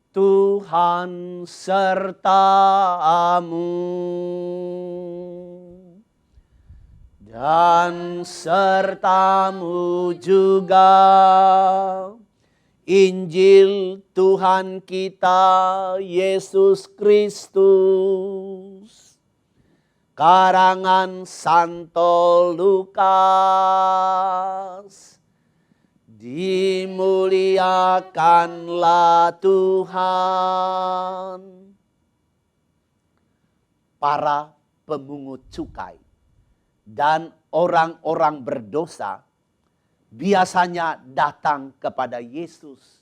Tuhan sertamu dan sertamu juga. Injil Tuhan kita Yesus Kristus karangan Santo Lukas. Dimuliakanlah Tuhan. Para pemungut cukai dan orang-orang berdosa biasanya datang kepada Yesus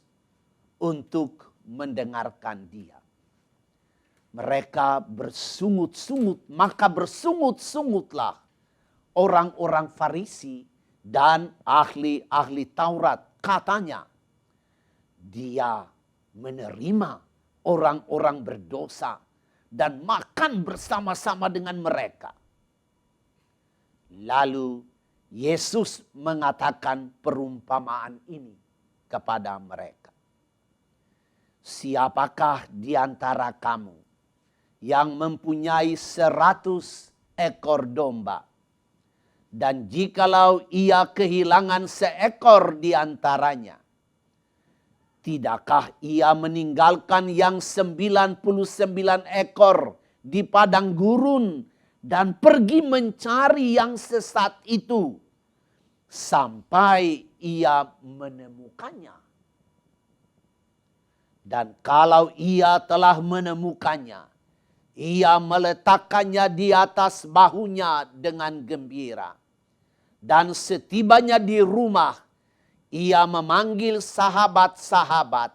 untuk mendengarkan Dia. Mereka bersungut-sungut, maka bersungut-sungutlah orang-orang Farisi dan ahli-ahli Taurat. Katanya, Dia menerima orang-orang berdosa dan makan bersama-sama dengan mereka. Lalu Yesus mengatakan perumpamaan ini kepada mereka. Siapakah di antara kamu yang mempunyai 100 ekor domba, dan jikalau ia kehilangan seekor di antaranya, tidakkah ia meninggalkan yang 99 ekor di padang gurun dan pergi mencari yang sesat itu sampai ia menemukannya? Dan kalau ia telah menemukannya, ia meletakkannya di atas bahunya dengan gembira. Dan setibanya di rumah, ia memanggil sahabat-sahabat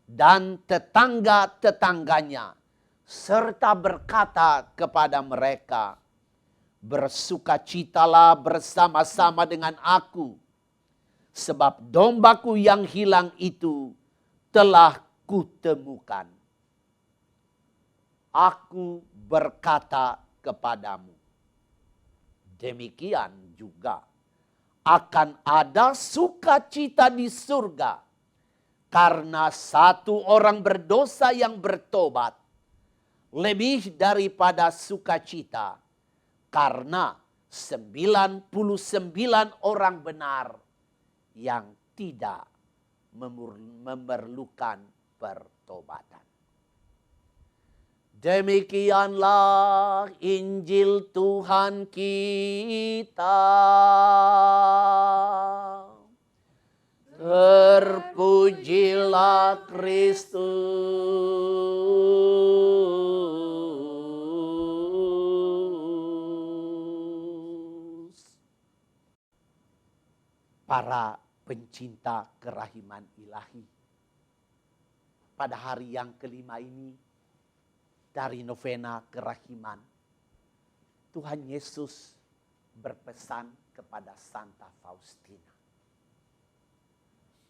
dan tetangga-tetangganya, serta berkata kepada mereka, bersukacitalah bersama-sama dengan aku, sebab dombaku yang hilang itu telah kutemukan. Aku berkata kepadamu, demikian juga akan ada sukacita di surga karena satu orang berdosa yang bertobat, lebih daripada sukacita karena 99 orang benar yang tidak memerlukan pertobatan. Demikianlah Injil Tuhan kita. Terpujilah Kristus. Para pencinta kerahiman ilahi, pada hari yang kelima ini dari novena kerahiman, Tuhan Yesus berpesan kepada Santa Faustina.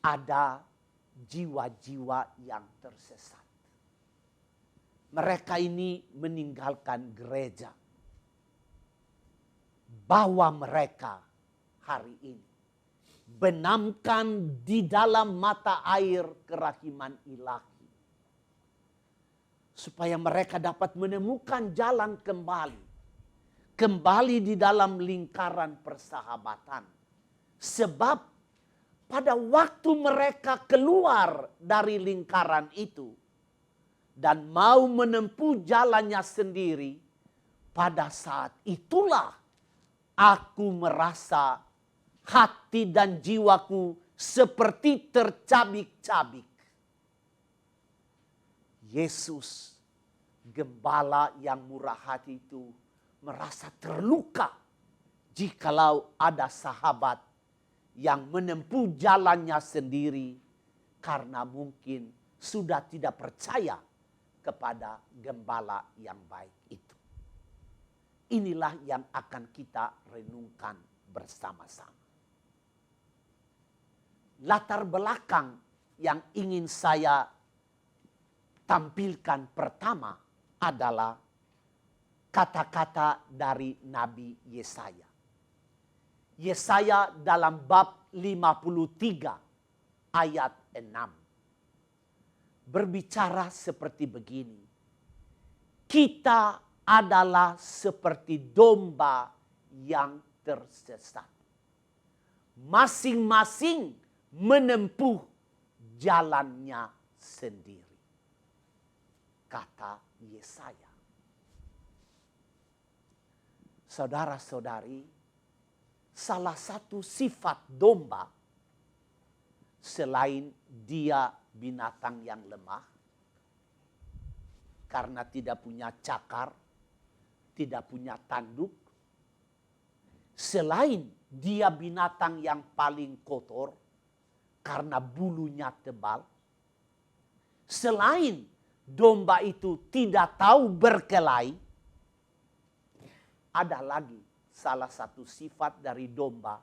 Ada jiwa-jiwa yang tersesat. Mereka ini meninggalkan gereja. Bawa mereka hari ini. Benamkan di dalam mata air kerahiman ilahi. Supaya mereka dapat menemukan jalan kembali. Kembali di dalam lingkaran persahabatan. Sebab pada waktu mereka keluar dari lingkaran itu dan mau menempuh jalannya sendiri, pada saat itulah aku merasa hati dan jiwaku seperti tercabik-cabik. Yesus, gembala yang murah hati itu, merasa terluka jikalau ada sahabat yang menempuh jalannya sendiri karena mungkin sudah tidak percaya kepada gembala yang baik itu. Inilah yang akan kita renungkan bersama-sama. Latar belakang yang ingin saya tampilkan pertama adalah kata-kata dari Nabi Yesaya. Yesaya dalam bab 53 ayat 6. berbicara seperti begini. Kita adalah seperti domba yang tersesat. Masing-masing menempuh jalannya sendiri. Kata Yesaya. Saudara-saudari, salah satu sifat domba selain dia binatang yang lemah, karena tidak punya cakar, tidak punya tanduk, selain dia binatang yang paling kotor karena bulunya tebal, selain domba itu tidak tahu berkelahi, ada lagi salah satu sifat dari domba,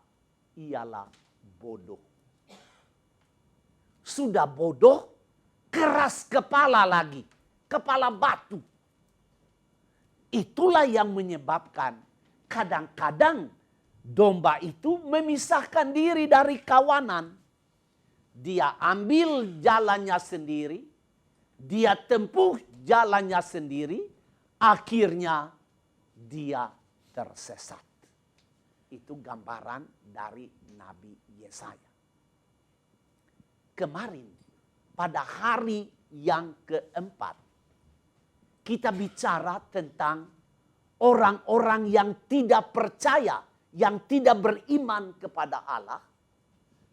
ialah bodoh. Sudah bodoh, keras kepala lagi, kepala batu. Itulah yang menyebabkan kadang-kadang domba itu memisahkan diri dari kawanan. Dia ambil jalannya sendiri, dia tempuh jalannya sendiri, akhirnya dia tersesat. Itu gambaran dari Nabi Yesaya. Kemarin, pada hari yang keempat, kita bicara tentang orang-orang yang tidak percaya, yang tidak beriman kepada Allah.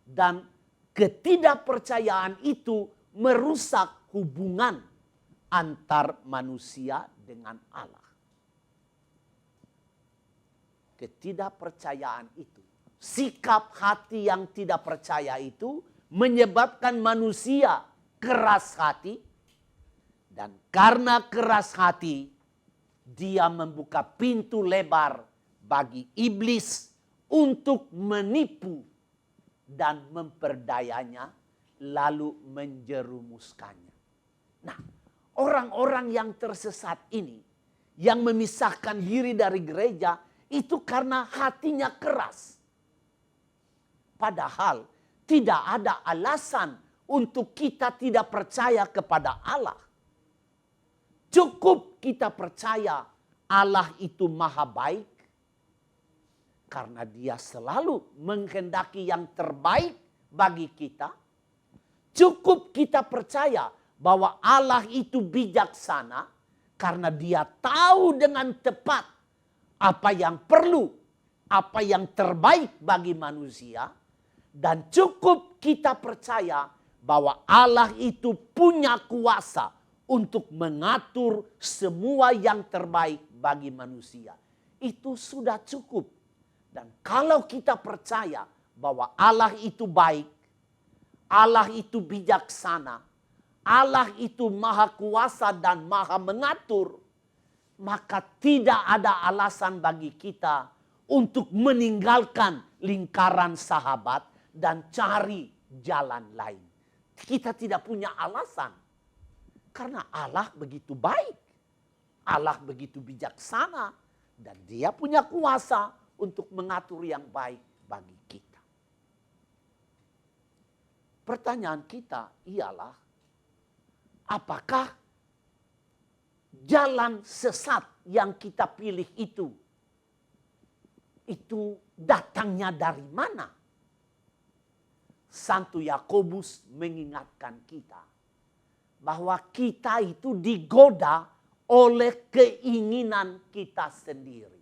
Dan ketidakpercayaan itu merusak hubungan antar manusia dengan Allah. Ketidakpercayaan itu, sikap hati yang tidak percaya itu menyebabkan manusia keras hati. Dan karena keras hati, dia membuka pintu lebar bagi iblis untuk menipu dan memperdayanya, lalu menjerumuskannya. Nah, orang-orang yang tersesat ini, yang memisahkan diri dari gereja, itu karena hatinya keras. Padahal tidak ada alasan untuk kita tidak percaya kepada Allah. Cukup kita percaya Allah itu maha baik, karena dia selalu menghendaki yang terbaik bagi kita. Cukup kita percaya bahwa Allah itu bijaksana, karena dia tahu dengan tepat apa yang perlu, apa yang terbaik bagi manusia. Dan cukup kita percaya bahwa Allah itu punya kuasa untuk mengatur semua yang terbaik bagi manusia. Itu sudah cukup. Dan kalau kita percaya bahwa Allah itu baik, Allah itu bijaksana, Allah itu maha kuasa dan maha mengatur, maka tidak ada alasan bagi kita untuk meninggalkan lingkaran sahabat dan cari jalan lain. Kita tidak punya alasan. Karena Allah begitu baik. Allah begitu bijaksana. Dan dia punya kuasa untuk mengatur yang baik bagi kita. Pertanyaan kita ialah, apakah jalan sesat yang kita pilih itu datangnya dari mana? Santo Yakobus mengingatkan kita bahwa kita itu digoda oleh keinginan kita sendiri.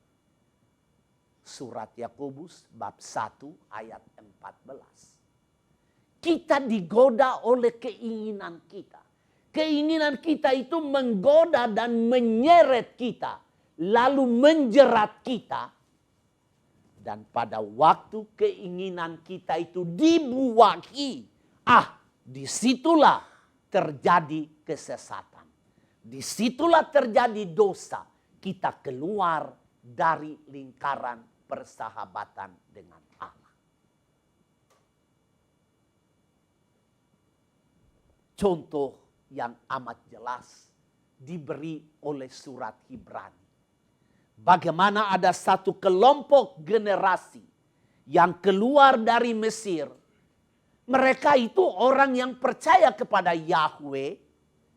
Surat Yakobus bab 1 ayat 14. Kita digoda oleh keinginan kita. Keinginan kita itu menggoda dan menyeret kita, lalu menjerat kita. Dan pada waktu keinginan kita itu dibuahi, disitulah terjadi kesesatan. Disitulah terjadi dosa. Kita keluar dari lingkaran persahabatan dengan Allah. Contoh yang amat jelas diberi oleh surat Ibrani. Bagaimana ada satu kelompok generasi yang keluar dari Mesir. Mereka itu orang yang percaya kepada Yahweh,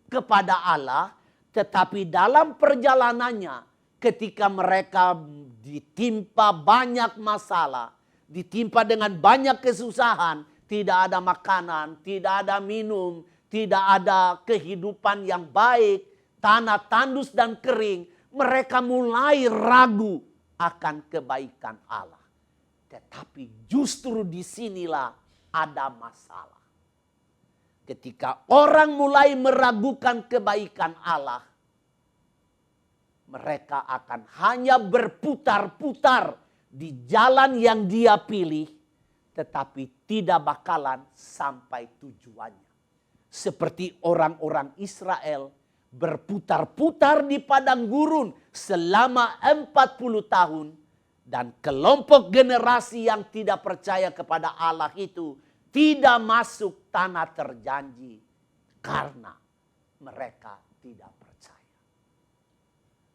kepada Allah, tetapi dalam perjalanannya ketika mereka ditimpa banyak masalah, ditimpa dengan banyak kesusahan, tidak ada makanan, tidak ada minum, tidak ada kehidupan yang baik, tanah tandus dan kering, mereka mulai ragu akan kebaikan Allah. Tetapi justru disinilah ada masalah. Ketika orang mulai meragukan kebaikan Allah, mereka akan hanya berputar-putar di jalan yang dia pilih, tetapi tidak bakalan sampai tujuannya. Seperti orang-orang Israel berputar-putar di padang gurun selama 40 tahun. Dan kelompok generasi yang tidak percaya kepada Allah itu tidak masuk tanah terjanji karena mereka tidak percaya.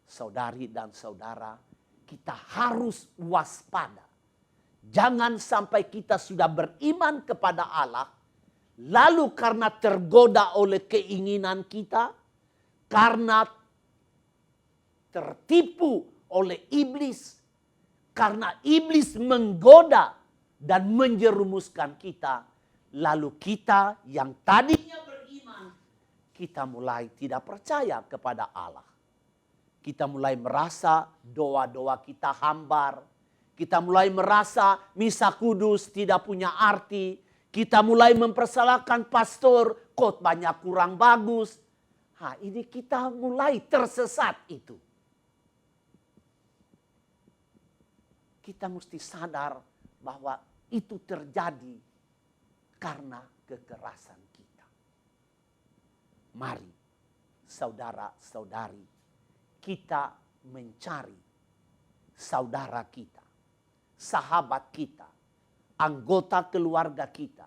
Saudari dan saudara, kita harus waspada. Jangan sampai kita sudah beriman kepada Allah, lalu karena tergoda oleh keinginan kita, karena tertipu oleh iblis, karena iblis menggoda dan menjerumuskan kita, lalu kita yang tadinya beriman, kita mulai tidak percaya kepada Allah. Kita mulai merasa doa-doa kita hambar. Kita mulai merasa misa kudus tidak punya arti. Kita mulai mempersalahkan pastor, khotbahnya kurang bagus. Ini kita mulai tersesat itu. Kita mesti sadar bahwa itu terjadi karena kekerasan kita. Mari saudara-saudari, kita mencari saudara kita, sahabat kita, anggota keluarga kita,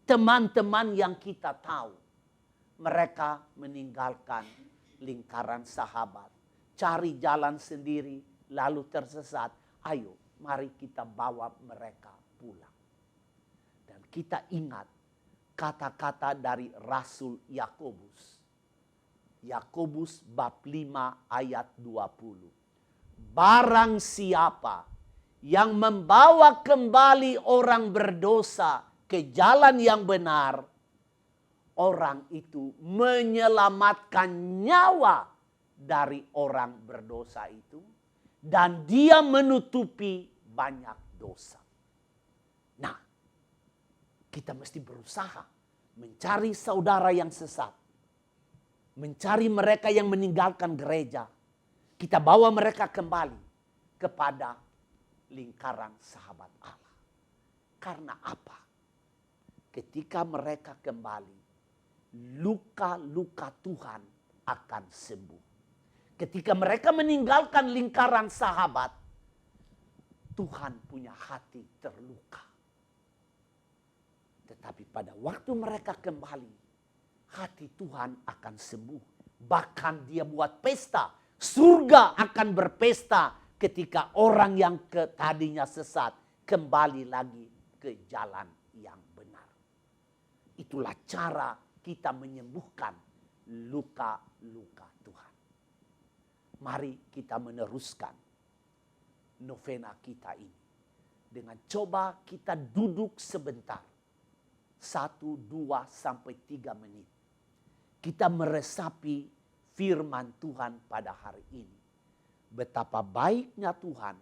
teman-teman yang kita tahu. Mereka meninggalkan lingkaran sahabat, cari jalan sendiri, lalu tersesat. Ayo, mari kita bawa mereka pulang. Dan kita ingat kata-kata dari Rasul Yakobus. Yakobus bab 5 ayat 20. Barang siapa yang membawa kembali orang berdosa ke jalan yang benar, orang itu menyelamatkan nyawa dari orang berdosa itu. Dan dia menutupi banyak dosa. Nah, kita mesti berusaha mencari saudara yang sesat. Mencari mereka yang meninggalkan gereja. Kita bawa mereka kembali kepada lingkaran sahabat Allah. Karena apa? Ketika mereka kembali, luka-luka Tuhan akan sembuh. Ketika mereka meninggalkan lingkaran sahabat, Tuhan punya hati terluka. Tetapi pada waktu mereka kembali, hati Tuhan akan sembuh. Bahkan dia buat pesta. Surga akan berpesta ketika orang yang tadinya sesat kembali lagi ke jalan yang benar. Itulah cara kita menyembuhkan luka-luka Tuhan. Mari kita meneruskan novena kita ini. Dengan coba kita duduk sebentar. 1, 2, sampai 3 menit. Kita meresapi firman Tuhan pada hari ini. Betapa baiknya Tuhan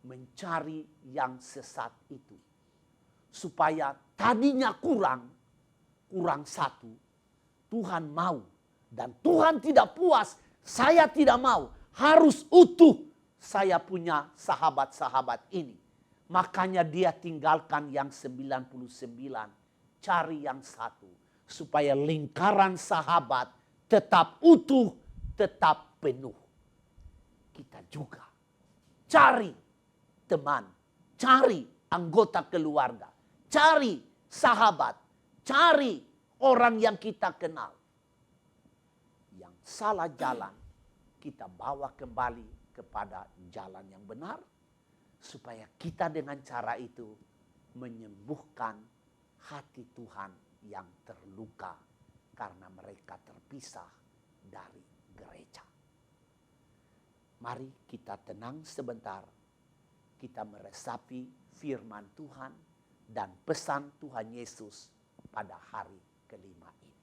mencari yang sesat itu. Supaya tadinya kurang satu. Tuhan mau. Dan Tuhan tidak puas. Saya tidak mau, harus utuh saya punya sahabat-sahabat ini. Makanya dia tinggalkan yang 99, cari yang satu. Supaya lingkaran sahabat tetap utuh, tetap penuh. Kita juga cari teman, cari anggota keluarga, cari sahabat, cari orang yang kita kenal. Salah jalan, kita bawa kembali kepada jalan yang benar. Supaya kita dengan cara itu menyembuhkan hati Tuhan yang terluka karena mereka terpisah dari gereja. Mari kita tenang sebentar. Kita meresapi firman Tuhan dan pesan Tuhan Yesus pada hari kelima ini.